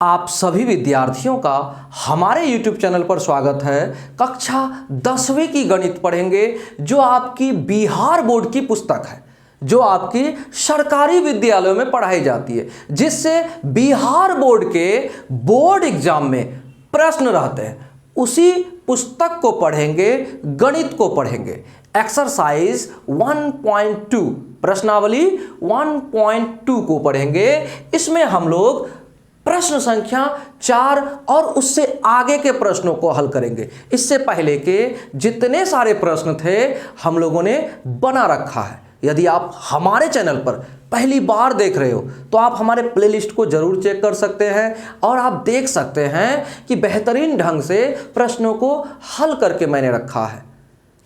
आप सभी विद्यार्थियों का हमारे YouTube चैनल पर स्वागत है। कक्षा 10वीं की गणित पढ़ेंगे जो आपकी बिहार बोर्ड की पुस्तक है, जो आपकी सरकारी विद्यालयों में पढ़ाई जाती है, जिससे बिहार बोर्ड के बोर्ड एग्जाम में प्रश्न रहते हैं। उसी पुस्तक को पढ़ेंगे, गणित को पढ़ेंगे। एक्सरसाइज 1.2 प्रश्नावली 1.2 को पढ़ेंगे। इसमें हम लोग प्रश्न संख्या 4 और उससे आगे के प्रश्नों को हल करेंगे। इससे पहले के जितने सारे प्रश्न थे हम लोगों ने बना रखा है। यदि आप हमारे चैनल पर पहली बार देख रहे हो तो आप हमारे प्लेलिस्ट को जरूर चेक कर सकते हैं और आप देख सकते हैं कि बेहतरीन ढंग से प्रश्नों को हल करके मैंने रखा है।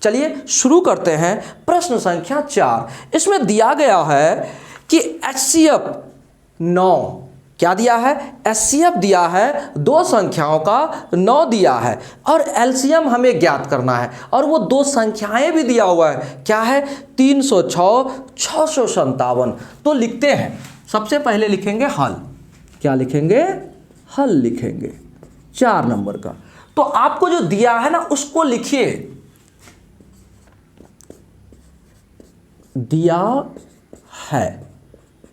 चलिए शुरू करते हैं। प्रश्न संख्या 4, इसमें दिया गया है कि HCF 9 क्या दिया है? HCF दिया है, दो संख्याओं का 9 दिया है और LCM हमें ज्ञात करना है और वो दो संख्याएं भी दिया हुआ है। क्या है? 306, 657। तो लिखते हैं, सबसे पहले लिखेंगे हल। क्या लिखेंगे? हल लिखेंगे 4 नंबर का। तो आपको जो दिया है ना उसको लिखिए। दिया है,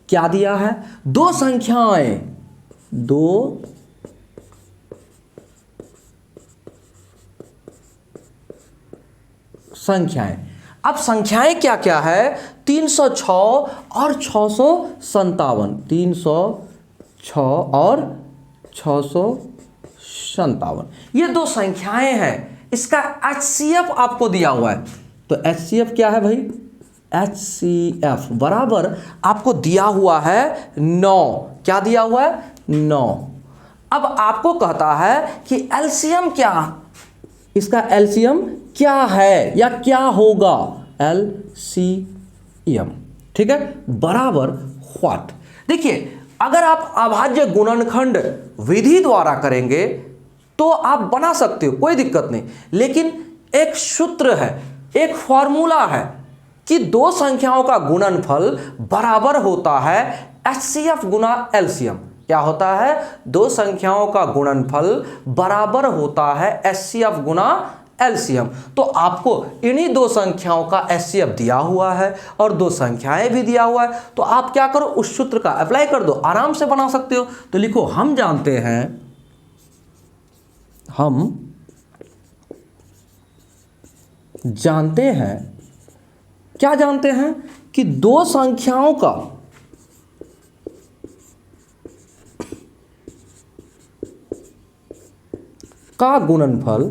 क्या दिया है? दो संख्याएं, दो संख्याएं। अब संख्याएं क्या क्या है? 306 और 657। 306 और 657 ये दो संख्याएं हैं। इसका HCF आपको दिया हुआ है। तो HCF क्या है भाई? HCF बराबर आपको दिया हुआ है 9। क्या दिया हुआ है? 9। अब आपको कहता है कि LCM क्या, इसका LCM क्या है या क्या होगा? LCM, ठीक है, बराबर व्हाट। देखिए, अगर आप अभाज्य गुणनखंड विधि द्वारा करेंगे तो आप बना सकते हो, कोई दिक्कत नहीं। लेकिन एक सूत्र है, एक फॉर्मूला है कि दो संख्याओं का गुणनफल बराबर होता है HCF गुना LCM। क्या होता है? दो संख्याओं का गुणनफल बराबर होता है HCF गुना LCM। तो आपको इन्हीं दो संख्याओं का HCF दिया हुआ है और दो संख्याएं भी दिया हुआ है। तो आप क्या करो, उस सूत्र का अप्लाई कर दो, आराम से बना सकते हो। तो लिखो, हम जानते हैं क्या जानते हैं कि दो संख्याओं का गुणनफल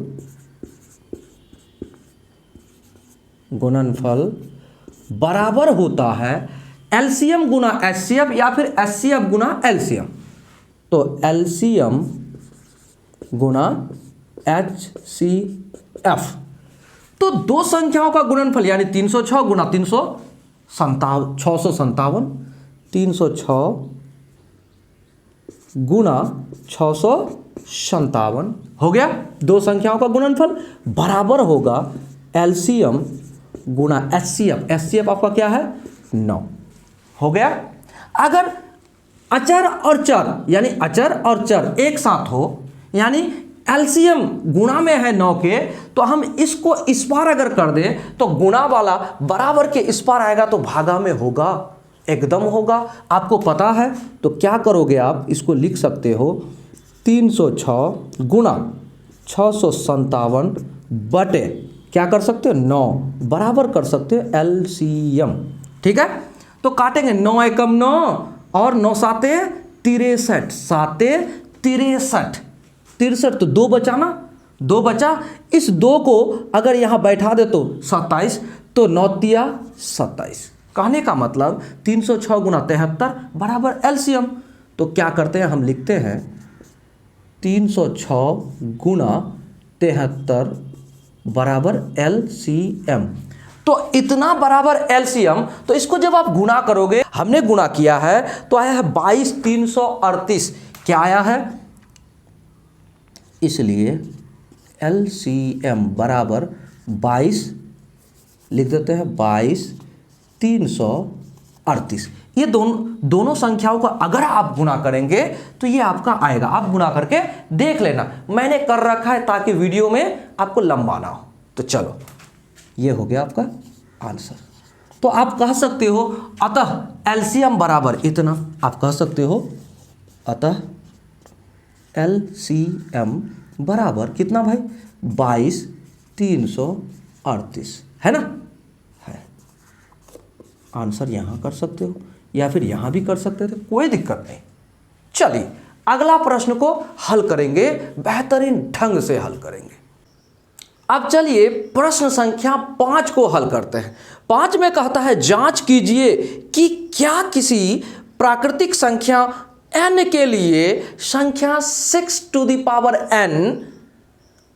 बराबर होता है LCM गुना HCF या फिर HCF गुना LCM। तो LCM गुना HCF, तो दो संख्याओं का गुणनफल यानी 306 गुना 657, 306 गुना 657 हो गया। दो संख्याओं का गुणनफल बराबर होगा LCM गुना HCF। HCF आपका क्या है? 9 हो गया। अगर अचर और चर यानी अचर और चर एक साथ हो, यानी LCM गुणा में है 9 के, तो हम इसको इस पार अगर कर दें तो गुणा वाला बराबर के इस पार आएगा तो भागा में होगा, एकदम होगा। आपको पता है तो क्या करोगे आप? इसको लिख सकते हो 306 गुणा 657 बटे क्या कर सकते हो? 9 बराबर कर सकते हो LCM, ठीक है। तो काटेंगे, 9 एकम 9 और 9 साते 63, साते 63, तो 2 बचा ना, 2 बचा। इस 2 को अगर यहाँ बैठा दे तो 27, तो 9 तिया 27। कहने का मतलब 306 गुना 73 बराबर LCM। तो क्या करते हैं, हम लिखते हैं 306 गुना 73 बराबर LCM। तो इतना बराबर LCM, तो इसको जब आप गुणा करोगे, हमने गुणा किया है तो आया है 22,338। क्या आया है? इसलिए LCM बराबर 22 लिख देते हैं, 22,338। ये दोनों संख्याओं का अगर आप गुना करेंगे तो ये आपका आएगा। आप गुना करके देख लेना, मैंने कर रखा है ताकि वीडियो में आपको लंबा ना हो। तो चलो, ये हो गया आपका आंसर। तो आप कह सकते हो अतः एलसीएम बराबर इतना, आप कह सकते हो अतः एलसीएम बराबर कितना भाई, 22,338, है ना, है। आंसर यहां कर सकते हो या फिर यहां भी कर सकते थे, कोई दिक्कत नहीं। चलिए अगला प्रश्न को हल करेंगे, बेहतरीन ढंग से हल करेंगे। अब चलिए प्रश्न संख्या 5 को हल करते हैं। 5 में कहता है जांच कीजिए कि क्या किसी प्राकृतिक संख्या n के लिए संख्या 6n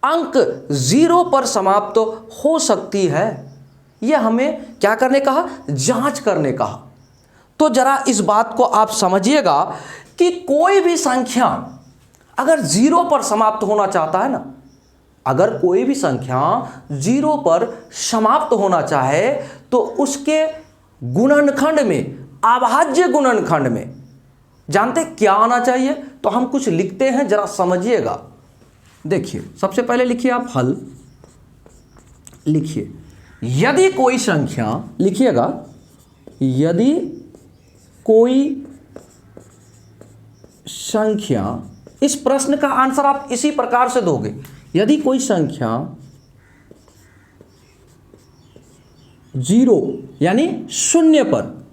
अंक 0 पर समाप्त हो सकती है। यह हमें क्या करने कहा, जांच करने कहा। तो जरा इस बात को आप समझिएगा कि कोई भी संख्या अगर 0 पर समाप्त होना चाहता है ना, अगर कोई भी संख्या 0 पर समाप्त होना चाहे तो उसके गुणनखंड में, अभाज्य गुणनखंड में जानते क्या आना चाहिए। तो हम कुछ लिखते हैं, जरा समझिएगा। देखिए सबसे पहले लिखिए आप हल, लिखिए यदि कोई संख्या, लिखिएगा यदि कोई संख्या, इस प्रश्न का आंसर आप इसी प्रकार से दोगे। यदि कोई संख्या 0 यानी 0 पर,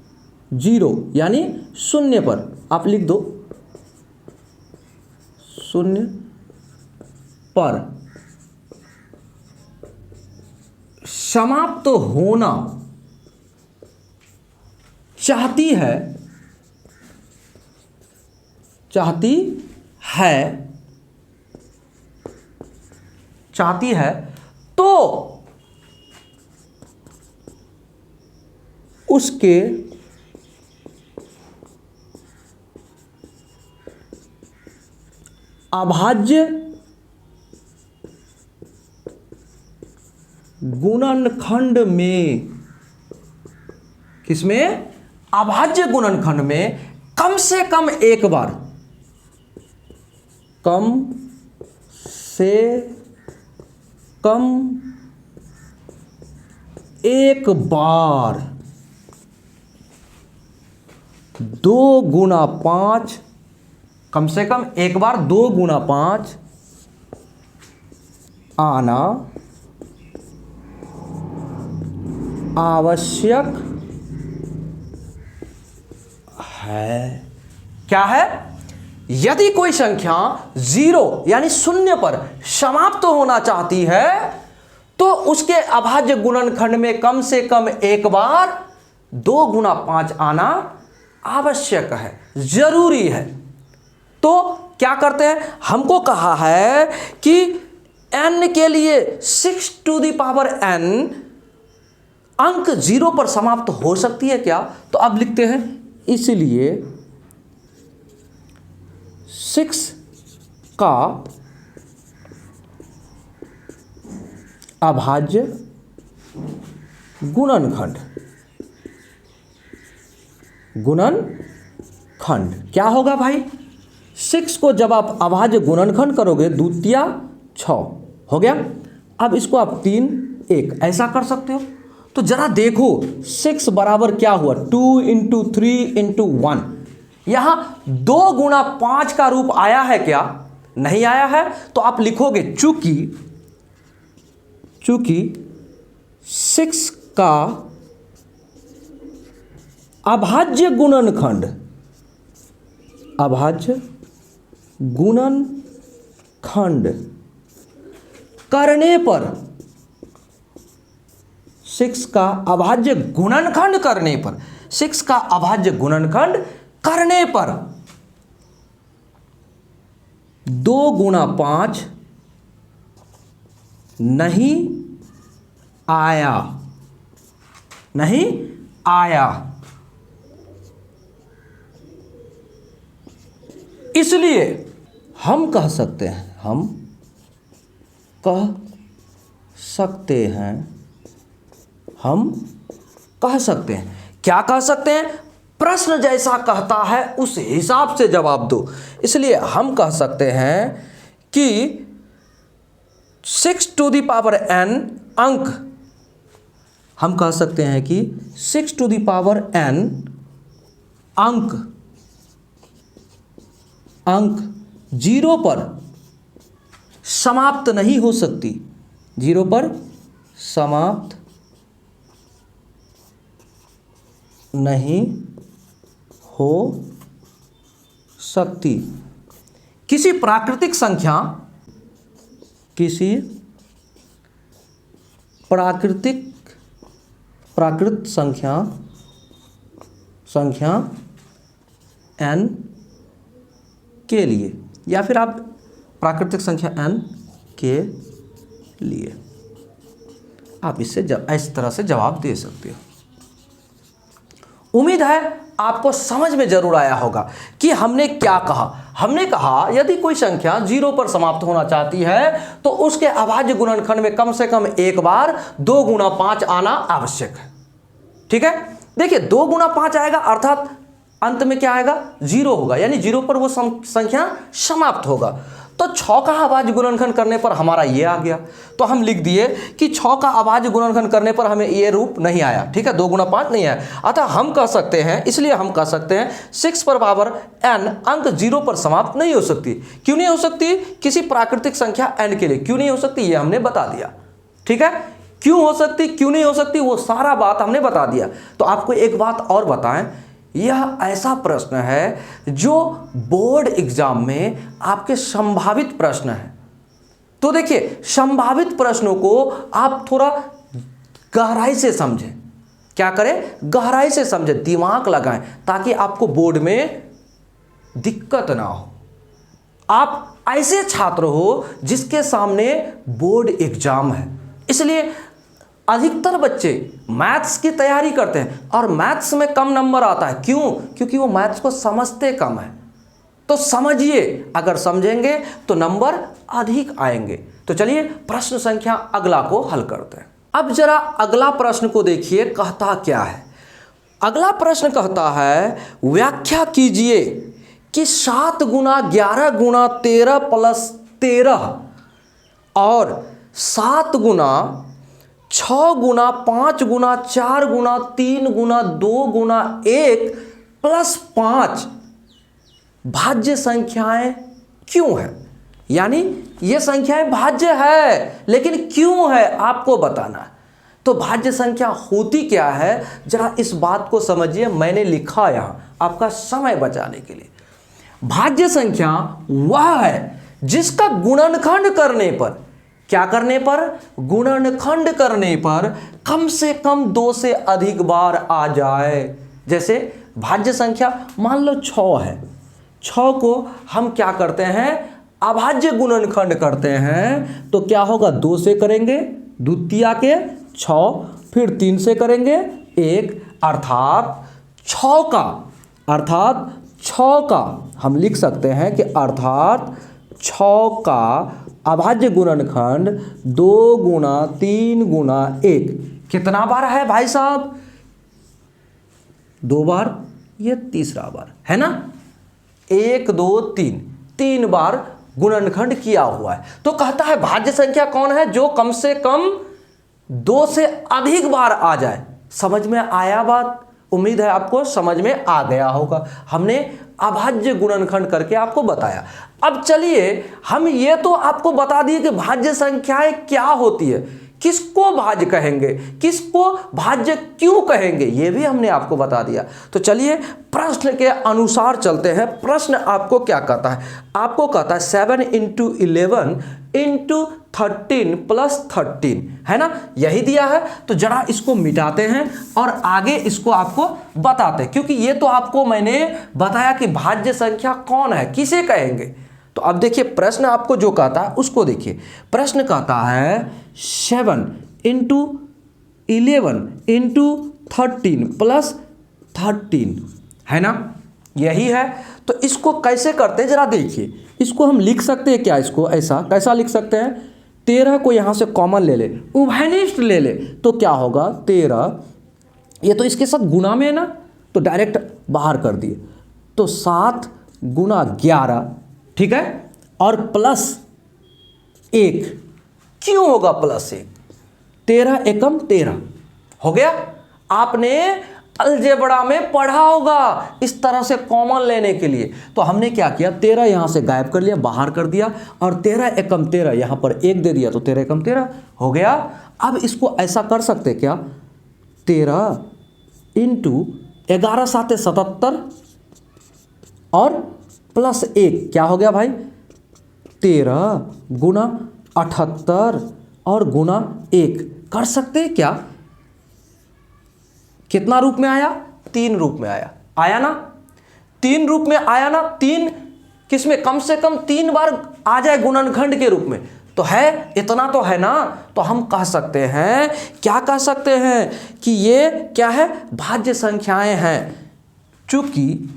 0 यानी 0 पर आप लिख दो, 0 पर समाप्त होना चाहती है, तो उसके अभाज्य गुणनखंड में, किसमें, अभाज्य गुणनखंड में कम से कम एक बार, कम से कम एक बार 2 गुना 5, कम से कम एक बार 2 गुना 5 आना आवश्यक है। क्या है, यदि कोई संख्या 0 यानी 0 पर समाप्त होना चाहती है तो उसके अभाज्य गुणनखंड में कम से कम एक बार 2 गुना 5 आना आवश्यक है, जरूरी है। तो क्या करते हैं, हमको कहा है कि n के लिए 6n अंक 0 पर समाप्त हो सकती है क्या। तो अब लिखते हैं इसलिए 6 का अभाज्य गुणनखंड, क्या होगा भाई, 6 को जब आप अभाज्य गुणनखंड करोगे, द्वितीया 6 हो गया। अब इसको आप 3 1 ऐसा कर सकते हो। तो जरा देखो 6 बराबर क्या हुआ, 2 इंटू 3 इंटू 1। यहां 2 गुना 5 का रूप आया है क्या, नहीं आया है। तो आप लिखोगे चूंकि 6 का अभाज्य गुणनखंड, करने पर, 6 का अभाज्य गुणनखंड करने पर, 6 का अभाज्य गुणनखंड करने पर 2 गुना 5 नहीं आया, इसलिए हम कह सकते हैं, क्या कह सकते हैं, प्रश्न जैसा कहता है उस हिसाब से जवाब दो। इसलिए हम कह सकते हैं कि 6 टू द पावर n अंक, हम कह सकते हैं कि 6 टू द पावर n अंक 0 पर समाप्त नहीं हो सकती, 0 पर समाप्त नहीं हो सकती। किसी प्राकृतिक संख्या, किसी प्राकृत संख्या n के लिए, या फिर आप प्राकृतिक संख्या n के लिए आप इससे इस तरह से जवाब दे सकते हो। उम्मीद है आपको समझ में जरूर आया होगा कि हमने क्या कहा। हमने कहा यदि कोई संख्या 0 पर समाप्त होना चाहती है तो उसके अभाज्य गुणनखंड में कम से कम एक बार 2 गुना 5 आना आवश्यक है। ठीक है, देखिए 2 गुना 5 आएगा अर्थात अंत में क्या आएगा, 0 होगा, यानी 0 पर वो संख्या समाप्त होगा। तो 6 का अभाज्य गुणनखंड करने पर हमारा ये आ गया, तो हम लिख दिए कि 6 का अभाज्य गुणनखंड करने पर हमें ये रूप नहीं आया। ठीक है, 2 गुना 5 नहीं आया, अतः हम कह सकते हैं, इसलिए हम कह सकते हैं 6 पर पावर n अंक 0 पर समाप्त नहीं हो सकती। क्यों नहीं हो सकती? किसी प्राकृतिक संख्या n के लिए क्यों नहीं हो सकती ये हमने बता दिया। ठीक है, क्यों हो सकती क्यों नहीं हो सकती वो सारा बात हमने बता दिया। तो आपको एक बात और बताएं, यह ऐसा प्रश्न है जो बोर्ड एग्जाम में आपके संभावित प्रश्न है। तो देखिए संभावित प्रश्नों को आप थोड़ा गहराई से समझें। क्या करें? गहराई से समझें, दिमाग लगाएं, ताकि आपको बोर्ड में दिक्कत ना हो। आप ऐसे छात्र हो जिसके सामने बोर्ड एग्जाम है, इसलिए अधिकतर बच्चे मैथ्स की तैयारी करते हैं और मैथ्स में कम नंबर आता है। क्यों? क्योंकि वो मैथ्स को समझते कम है। तो समझिए, अगर समझेंगे तो नंबर अधिक आएंगे। तो चलिए प्रश्न संख्या अगला को हल करते हैं। अब जरा अगला प्रश्न को देखिए, कहता क्या है। अगला प्रश्न कहता है व्याख्या कीजिए कि 7 गुना 11 गुना 13 प्लस 13 और 7 गुना 6 गुना 5 गुना 4 गुना 3 गुना 2 गुना 1 प्लस 5 भाज्य संख्याएं क्यों है। यानी ये संख्याएं भाज्य है, लेकिन क्यों है आपको बताना है। तो भाज्य संख्या होती क्या है, जरा इस बात को समझिए। मैंने लिखा यहां आपका समय बचाने के लिए। भाज्य संख्या वह है जिसका गुणनखंड करने पर, क्या करने पर? गुणनखंड करने पर कम से कम 2 से अधिक बार आ जाए। जैसे भाज्य संख्या मान लो 6 है, 6 को हम क्या करते हैं? अभाज्य गुणनखंड करते हैं। तो क्या होगा? 2 से करेंगे द्वितीया के 6, फिर 3 से करेंगे 1, अर्थात 6 का हम लिख सकते हैं कि अर्थात 6 का अभाज्य गुणनखंड 2 गुना 3 गुना 1 कितना बार है भाई साहब? 2 बार, ये तीसरा बार है ना। 1 2 3 बार गुणनखंड किया हुआ है। तो कहता है भाज्य संख्या कौन है? जो कम से कम 2 से अधिक बार आ जाए। समझ में आया बात? उम्मीद है आपको समझ में आ गया होगा। हमने अभाज्य गुणनखंड करके आपको बताया। अब चलिए हम ये तो आपको बता दिए कि भाज्य संख्याएं क्या होती है, किसको भाज्य कहेंगे, किसको भाज्य क्यों कहेंगे, ये भी हमने आपको बता दिया। तो चलिए प्रश्न के अनुसार चलते हैं। प्रश्न आपको क्या कहता है? आपको कहता है 7 × 11 × 13 + 13 है ना, यही दिया है। तो जरा इसको मिटाते हैं और आगे इसको आपको बताते हैं, क्योंकि ये तो आपको मैंने बताया कि भाज्य संख्या कौन है, किसे कहेंगे। तो अब देखिए प्रश्न आपको जो कहता है उसको देखिए। प्रश्न कहता है 7 × 11 × 13 + 13 है ना, यही है। तो इसको कैसे करते हैं जरा देखिए। इसको हम लिख सकते हैं क्या? इसको ऐसा कैसा लिख सकते हैं? 13 को यहाँ से कॉमन ले ले, उभयनिष्ठ ले ले, तो क्या होगा? 13, ये तो इसके साथ गुणा में है ना, तो डायरेक्ट बाहर कर दिए, तो 7 गुना 11, ठीक है, और प्लस 1, क्यों होगा प्लस 1? 13 एकम 13 हो गया। आपने अलजेब्रा में पढ़ा होगा इस तरह से कॉमन लेने के लिए। तो हमने क्या किया, 13 यहां से गायब कर लिया, बाहर कर दिया, और 13 एकम 13 यहां पर 1 दे दिया, तो 13 एकम 13 हो गया। अब इसको ऐसा कर सकते क्या, 13 इंटू 11 7 77 और प्लस 1 क्या हो गया भाई, 13 गुना 78 और गुना 1 कर सकते हैं क्या? कितना रूप में आया? 3 रूप में आया, आया ना? 3 रूप में आया ना? 3 किसमें? कम से कम 3 बार आ जाए गुणनखंड के रूप में, तो है, इतना तो है ना। तो हम कह सकते हैं, क्या कह सकते हैं कि ये क्या है, भाज्य संख्याएं हैं। चूंकि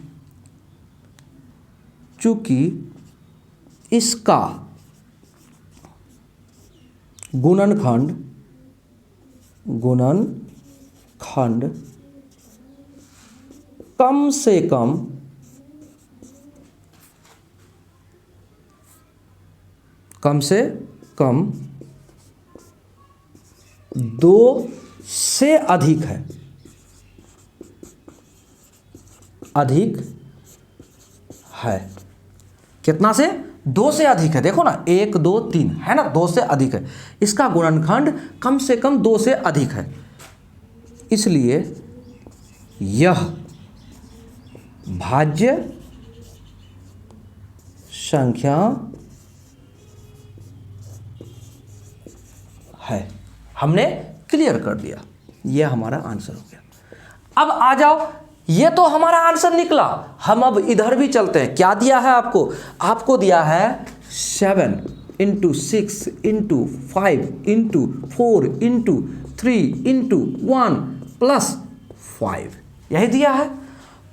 इसका गुणनखंड कम से कम 2 से अधिक है, कितना से? 2 से अधिक है। देखो ना, 1 2 3 है ना, 2 से अधिक है। इसका गुणनखंड कम से कम 2 से अधिक है, इसलिए यह भाज्य संख्या है। हमने क्लियर कर दिया, यह हमारा आंसर हो गया। अब आ जाओ, ये तो हमारा आंसर निकला। हम अब इधर भी चलते हैं। क्या दिया है आपको? आपको दिया है 7 into 6 into 5 into 4 into 3 into 1 plus 5, यही दिया है।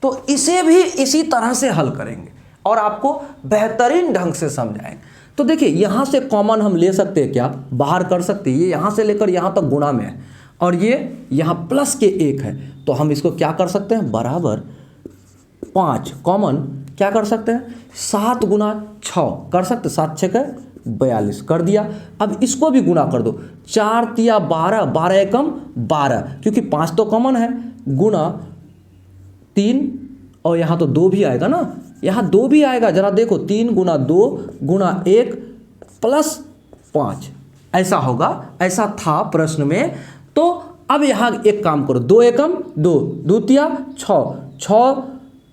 तो इसे भी इसी तरह से हल करेंगे और आपको बेहतरीन ढंग से समझाएंगे। तो देखिए, यहाँ से कॉमन हम ले सकते हैं क्या, बाहर कर सकते हैं। ये यहाँ से लेकर यहाँ तक गुणा में है और ये यहाँ प्लस के 1 है, तो हम इसको क्या कर सकते हैं, बराबर 5 कॉमन क्या कर सकते हैं, 7 गुना 6 कर सकते, 7 6 का 42 कर दिया। अब इसको भी गुना कर दो, 4 तिया 12, 12 एकम 12, क्योंकि 5 तो कॉमन है, गुना 3 और यहाँ तो 2 भी आएगा ना, यहाँ 2 भी आएगा, जरा देखो, 3 गुना 2 गुना 1 प्लस 5 ऐसा होगा, ऐसा था प्रश्न में। तो अब यहाँ एक काम करो, 2 एकम 2, 2 तिया 6, 6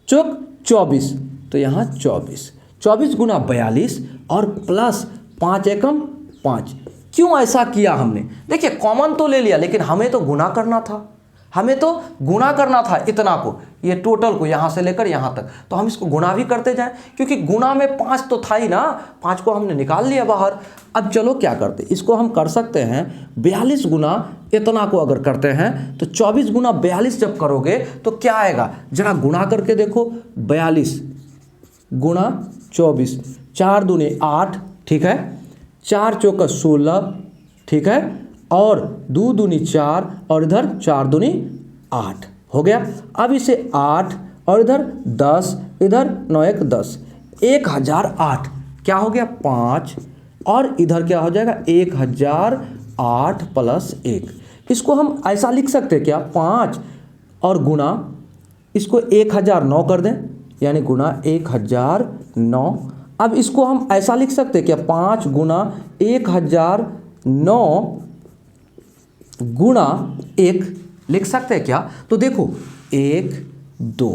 चौक 24, तो यहाँ 24 गुना 42 और प्लस 5 एकम 5। क्यों ऐसा किया हमने? देखिए, कॉमन तो ले लिया, लेकिन हमें तो गुना करना था, इतना को, ये टोटल को यहाँ से लेकर यहाँ तक, तो हम इसको गुना भी करते जाएं, क्योंकि गुना में 5 तो था ही ना, 5 को हमने निकाल लिया बाहर। अब चलो क्या करते, इसको हम कर सकते हैं 42 गुना इतना को अगर करते हैं तो 24 गुना 42 जब करोगे तो क्या आएगा, जरा गुना करके देखो, 42 गुना 24, 4 दूनी 8, ठीक है, 4 चौका 16, ठीक है, और 2 दूनी 4 और इधर 4 दूनी 8 हो गया। अब इसे 8 और इधर 10, इधर 9 1 10, 1008 क्या हो गया 5, और इधर क्या हो जाएगा 1008 प्लस 1। इसको हम ऐसा लिख सकते हैं क्या, 5 और गुना इसको 1009 कर दें, यानी गुना 1009। अब इसको हम ऐसा लिख सकते हैं क्या, 5 गुना 1009 गुणा 1 लिख सकते हैं क्या। तो देखो 1 2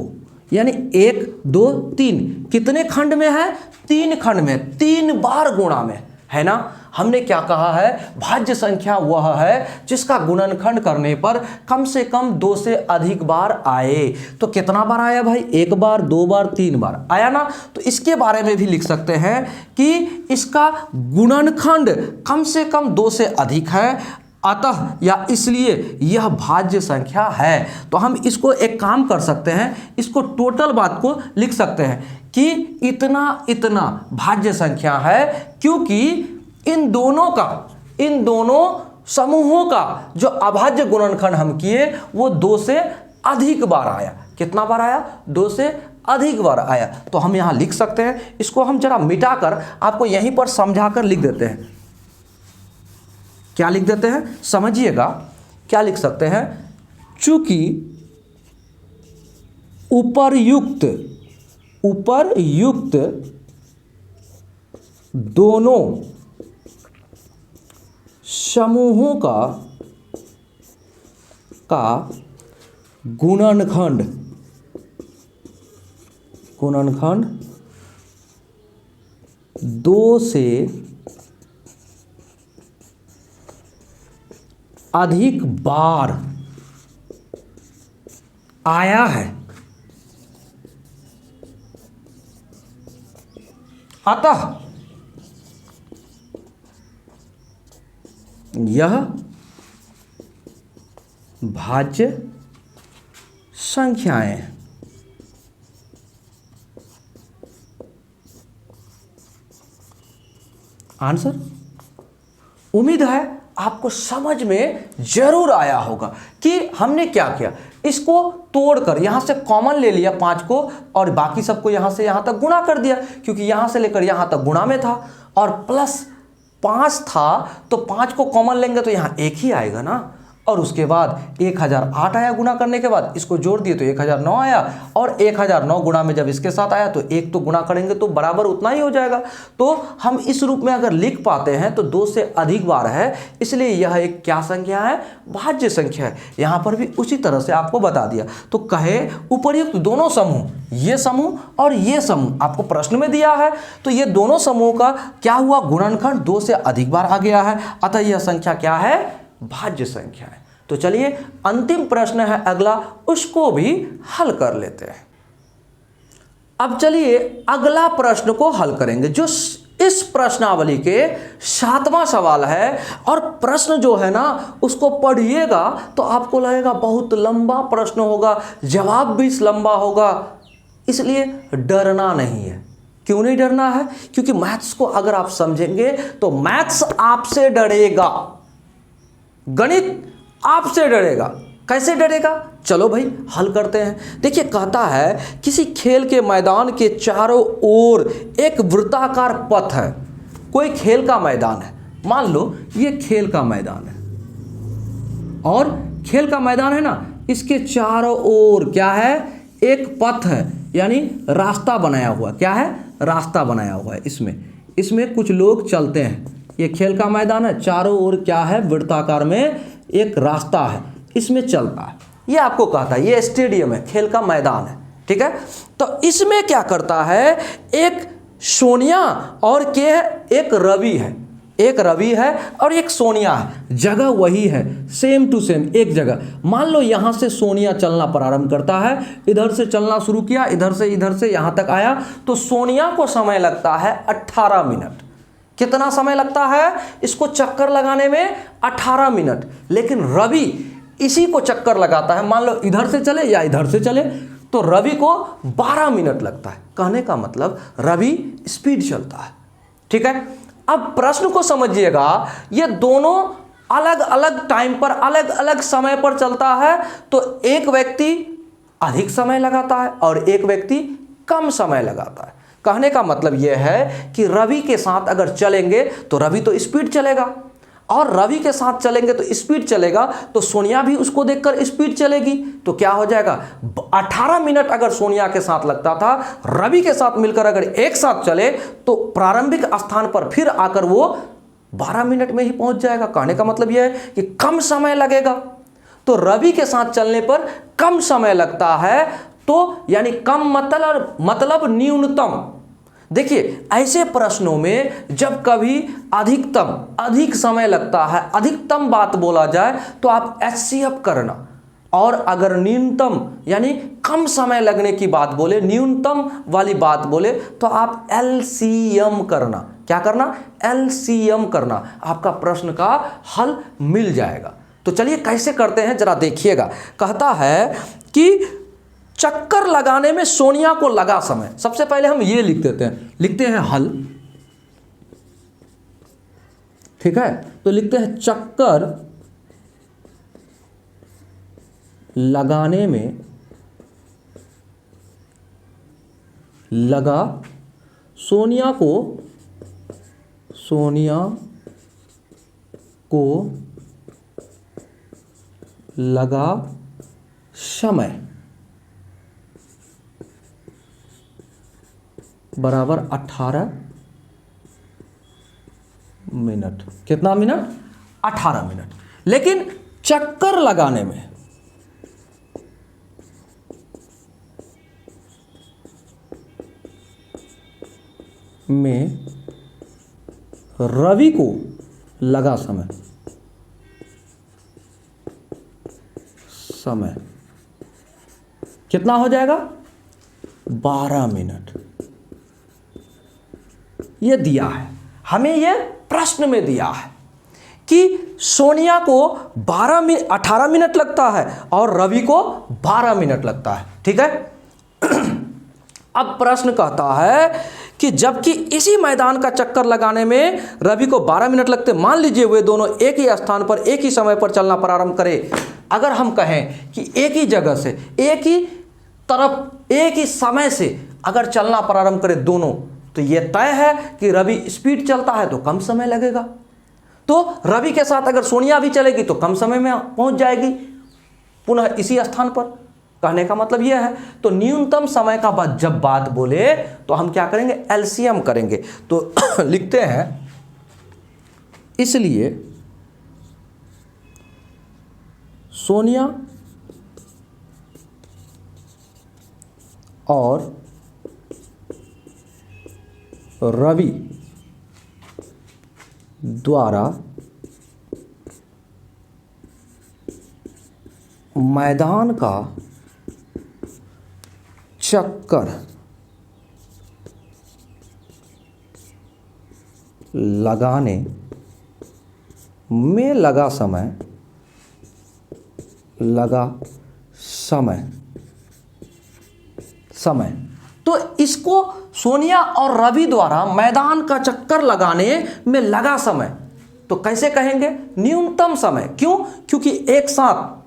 यानी 1 2 3 कितने खंड में है, 3 खंड में, 3 बार गुणा में है ना। हमने क्या कहा है, भाज्य संख्या वह है जिसका गुणनखंड करने पर कम से कम 2 से अधिक बार आए। तो कितना बार आया भाई, 1 बार 2 बार 3 बार आया ना। तो इसके बारे में भी लिख सकते हैं कि इसका गुणनखंड कम से कम 2 से अधिक है, अतः या इसलिए यह भाज्य संख्या है। तो हम इसको एक काम कर सकते हैं, इसको टोटल बात को लिख सकते हैं कि इतना इतना भाज्य संख्या है, क्योंकि इन दोनों समूहों का जो अभाज्य गुणनखंड हम किए वो 2 से अधिक बार आया। कितना बार आया? 2 से अधिक बार आया। तो हम यहाँ लिख सकते हैं, इसको हम जरा मिटाकर आपको यहीं पर समझाकर लिख देते हैं। क्या लिख देते हैं समझिएगा, क्या लिख सकते हैं? चूंकि उपर्युक्त दोनों समूहों का गुणनखंड 2 से अधिक बार आया है, अतः यह भाज्य संख्याएं हैं। आंसर उम्मीद है आपको समझ में जरूर आया होगा कि हमने क्या किया। इसको तोड़कर यहां से कॉमन ले लिया 5 को और बाकी सबको यहां से यहां तक गुणा कर दिया, क्योंकि यहां से लेकर यहां तक गुणा में था और प्लस 5 था तो 5 को कॉमन लेंगे तो यहां 1 ही आएगा ना। और उसके बाद 1008 आया गुणा करने के बाद, इसको जोड़ दिए तो 1009 आया और 1009 गुणा में जब इसके साथ आया तो 1 तो गुणा करेंगे तो बराबर उतना ही हो जाएगा। तो हम इस रूप में अगर लिख पाते हैं तो 2 से अधिक बार है, इसलिए यह एक क्या संख्या है? भाज्य संख्या है। यहां पर भी उसी तरह से आपको बता दिया। तो कहे उपर्युक्त दोनों समूह, ये समूह और ये समूह आपको प्रश्न में दिया है, तो ये दोनों समूह का क्या हुआ? गुणनखंड 2 से अधिक बार आ गया है, अतः यह संख्या क्या है? भाज्य संख्या है। तो चलिए अंतिम प्रश्न है अगला, उसको भी हल कर लेते हैं। अब चलिए अगला प्रश्न को हल करेंगे, जो इस प्रश्नावली के 7वां सवाल है। और प्रश्न जो है ना उसको पढ़िएगा तो आपको लगेगा बहुत लंबा प्रश्न होगा, जवाब भी लंबा होगा, इसलिए डरना नहीं है। क्यों नहीं डरना है? क्योंकि मैथ्स को अगर आप समझेंगे तो मैथ्स आपसे डरेगा, गणित आपसे डरेगा। कैसे डरेगा? चलो भाई हल करते हैं। देखिए कहता है किसी खेल के मैदान के चारों ओर एक वृत्ताकार पथ है। कोई खेल का मैदान है, मान लो ये खेल का मैदान है और खेल का मैदान है ना, इसके चारों ओर क्या है? एक पथ है, यानी रास्ता बनाया हुआ। क्या है? रास्ता बनाया हुआ है। इसमें कुछ लोग चलते हैं। ये खेल का मैदान है, चारों ओर क्या है? वृत्ताकार में एक रास्ता है, इसमें चलता है। ये आपको कहता है ये स्टेडियम है, खेल का मैदान है, ठीक है। तो इसमें क्या करता है? एक सोनिया और के है, एक रवि है, एक रवि है और एक सोनिया है। जगह वही है, सेम टू सेम एक जगह। मान लो यहां से सोनिया चलना प्रारंभ करता है, इधर से चलना शुरू किया, इधर से यहां तक आया, तो सोनिया को समय लगता है 18 मिनट। कितना समय लगता है इसको चक्कर लगाने में? 18 मिनट। लेकिन रवि इसी को चक्कर लगाता है, मान लो इधर से चले या इधर से चले, तो रवि को 12 मिनट लगता है। कहने का मतलब रवि स्पीड चलता है, ठीक है। अब प्रश्न को समझिएगा, ये दोनों अलग अलग टाइम पर अलग अलग समय पर चलता है, तो एक व्यक्ति अधिक समय लगाता है और एक व्यक्ति कम समय लगाता है। कहने का मतलब यह है कि रवि के साथ अगर चलेंगे तो रवि तो स्पीड चलेगा, और रवि के साथ चलेंगे तो स्पीड चलेगा, तो सोनिया भी उसको देखकर स्पीड चलेगी। तो क्या हो जाएगा? 18 मिनट अगर सोनिया के साथ लगता था, रवि के साथ मिलकर अगर एक साथ चले तो प्रारंभिक स्थान पर फिर आकर वो 12 मिनट में ही पहुंच जाएगा। कहने का मतलब यह है कि कम समय लगेगा। तो रवि के साथ चलने पर कम समय लगता है, तो यानी कम मतलब न्यूनतम। देखिए ऐसे प्रश्नों में जब कभी अधिक समय लगता है, अधिकतम बात बोला जाए तो आप HCF करना, और अगर न्यूनतम यानी कम समय लगने की बात बोले, न्यूनतम वाली बात बोले, तो आप LCM करना। क्या करना? LCM करना। आपका प्रश्न का हल मिल जाएगा। तो चलिए कैसे करते हैं जरा देखिएगा। कहता है कि चक्कर लगाने में सोनिया को लगा समय। सबसे पहले हम ये लिखते हैं हल, ठीक है। तो लिखते हैं चक्कर लगाने में लगा सोनिया को लगा समय बराबर 18 मिनट। कितना मिनट? 18 मिनट। लेकिन चक्कर लगाने में रवि को लगा समय कितना हो जाएगा? 12 मिनट। ये दिया है हमें, ये प्रश्न में दिया है कि सोनिया को 18 मिनट लगता है और रवि को 12 मिनट लगता है। ठीक है। अब प्रश्न कहता है कि जबकि इसी मैदान का चक्कर लगाने में रवि को 12 मिनट लगते, मान लीजिए वे दोनों एक ही स्थान पर एक ही समय पर चलना प्रारंभ करें। अगर हम कहें कि एक ही जगह से, एक ही तरफ, एक ही समय से अगर चलना प्रारंभ करें दोनों, तो यह तय है कि रवि स्पीड चलता है तो कम समय लगेगा। तो रवि के साथ अगर सोनिया भी चलेगी तो कम समय में पहुंच जाएगी पुनः इसी स्थान पर। कहने का मतलब यह है। तो न्यूनतम समय का जब बात बोले तो हम क्या करेंगे? एलसीएम करेंगे। तो लिखते हैं, इसलिए सोनिया और रवि द्वारा मैदान का चक्कर लगाने में लगा समय। तो इसको सोनिया और रवि द्वारा मैदान का चक्कर लगाने में लगा समय तो कैसे कहेंगे? न्यूनतम समय। क्यों? क्योंकि एक साथ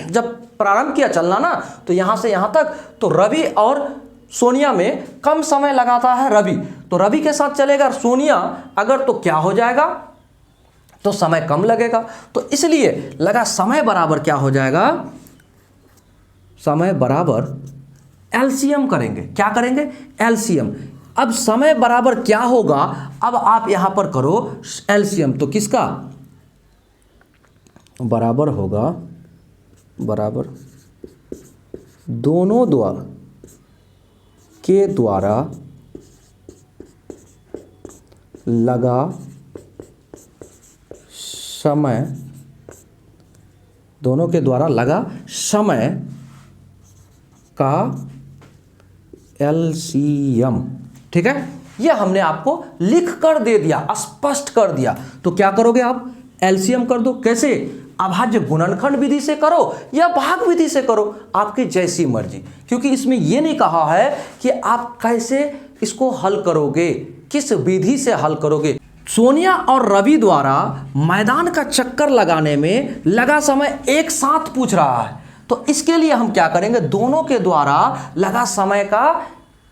जब प्रारंभ किया चलना ना, तो यहां से यहां तक, तो रवि और सोनिया में कम समय लगाता है रवि, तो रवि के साथ चलेगा सोनिया अगर, तो क्या हो जाएगा? तो समय कम लगेगा। तो इसलिए लगा समय बराबर क्या हो जाएगा? समय बराबर एलसीएम करेंगे। क्या करेंगे? एलसीएम। अब समय बराबर क्या होगा? अब आप यहां पर करो एलसीएम, तो किसका बराबर होगा? बराबर दोनों के द्वारा लगा समय, दोनों के द्वारा लगा समय का एलसीएम। ठीक है, यह हमने आपको लिख कर दे दिया, स्पष्ट कर दिया। तो क्या करोगे आप? एलसीएम कर दो। कैसे? अभाज्य गुणनखंड विधि से करो या भाग विधि से करो, आपकी जैसी मर्जी, क्योंकि इसमें यह नहीं कहा है कि आप कैसे इसको हल करोगे, किस विधि से हल करोगे। सोनिया और रवि द्वारा मैदान का चक्कर लगाने में लगा समय एक साथ पूछ रहा है, तो इसके लिए हम क्या करेंगे? दोनों के द्वारा लगा समय का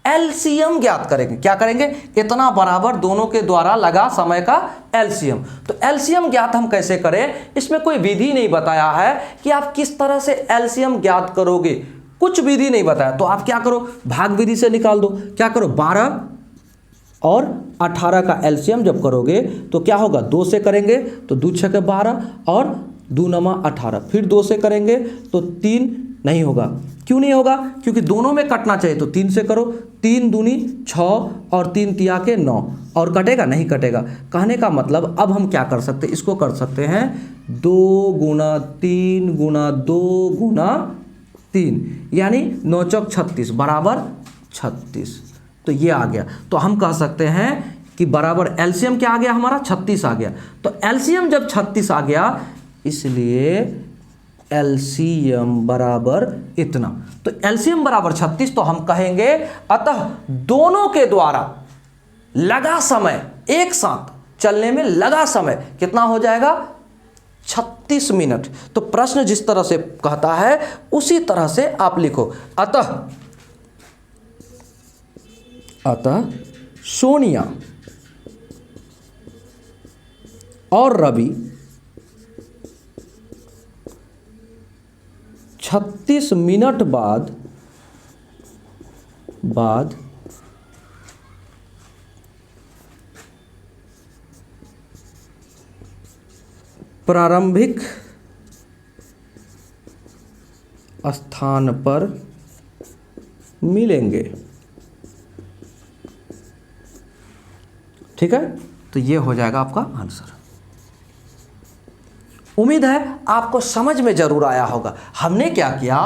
एलसीएम ज्ञात करेंगे। क्या करेंगे? इतना बराबर दोनों के द्वारा लगा समय का एलसीएम। तो एलसीएम ज्ञात हम कैसे करें? इसमें कोई विधि नहीं बताया है कि आप किस तरह से एलसीएम ज्ञात करोगे, कुछ विधि नहीं बताया। तो आप क्या करो? भाग विधि से निकाल दो। क्या करो? 12 और 18 का एलसीएम जब करोगे तो क्या होगा? 2 से करेंगे तो 2 × 6 = 12 और 2 × 9 = 18, फिर 2 से करेंगे तो 3 नहीं होगा। क्यों नहीं होगा? क्योंकि दोनों में कटना चाहिए, तो 3 से करो। 3 दूनी 6 और 3 तिया के 9, और कटेगा? नहीं कटेगा। कहने का मतलब अब हम क्या कर सकते हैं? इसको कर सकते हैं 2 × 3 × 2 × 3, यानी 9 × 4 = 36 बराबर 36। तो ये आ गया। तो हम कह सकते हैं कि बराबर एलसीएम क्या आ गया हमारा? 36 आ गया। तो एलसीएम जब 36 आ गया, इसलिए एलसीएम बराबर इतना। तो एलसीएम बराबर 36, तो हम कहेंगे अतः दोनों के द्वारा लगा समय, एक साथ चलने में लगा समय कितना हो जाएगा? 36 मिनट। तो प्रश्न जिस तरह से कहता है उसी तरह से आप लिखो। अतः अतः सोनिया और रवि 36 मिनट बाद प्रारंभिक स्थान पर मिलेंगे। ठीक है, तो ये हो जाएगा आपका आंसर। उम्मीद है आपको समझ में जरूर आया होगा। हमने क्या किया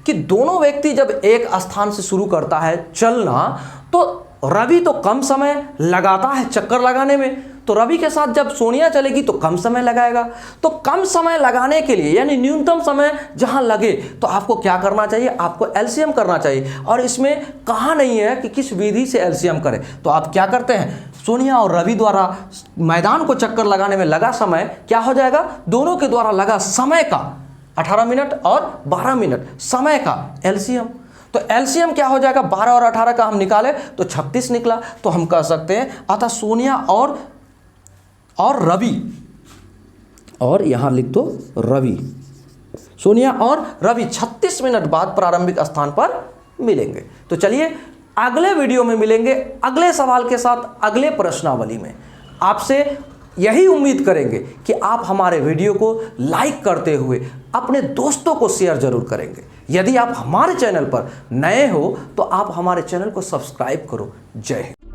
कि दोनों व्यक्ति जब एक स्थान से शुरू करता है चलना, तो रवि तो कम समय लगाता है चक्कर लगाने में, तो रवि के साथ जब सोनिया चलेगी तो कम समय लगाएगा। तो कम समय लगाने के लिए यानी न्यूनतम समय जहां लगे, तो आपको क्या करना चाहिए, आपको एलसीएम करना चाहिए। और इसमें कहा नहीं है कि किस विधि से एलसीएम करें, तो आप क्या करते हैं, सोनिया और रवि द्वारा मैदान को चक्कर लगाने में लगा समय क्या हो जाएगा, दोनों के द्वारा लगा समय का 18 मिनट और 12 मिनट समय का एलसीएम। तो एलसीएम क्या हो जाएगा, 12 और 18 का हम निकाले तो 36 निकला। तो हम कह सकते हैं अतः सोनिया और रवि, और यहां लिख दो रवि, सोनिया और रवि 36 मिनट बाद प्रारंभिक स्थान पर मिलेंगे। तो चलिए अगले वीडियो में मिलेंगे अगले सवाल के साथ, अगले प्रश्नावली में। आपसे यही उम्मीद करेंगे कि आप हमारे वीडियो को लाइक करते हुए अपने दोस्तों को शेयर जरूर करेंगे। यदि आप हमारे चैनल पर नए हो तो आप हमारे चैनल को सब्सक्राइब करो। जय हिंद।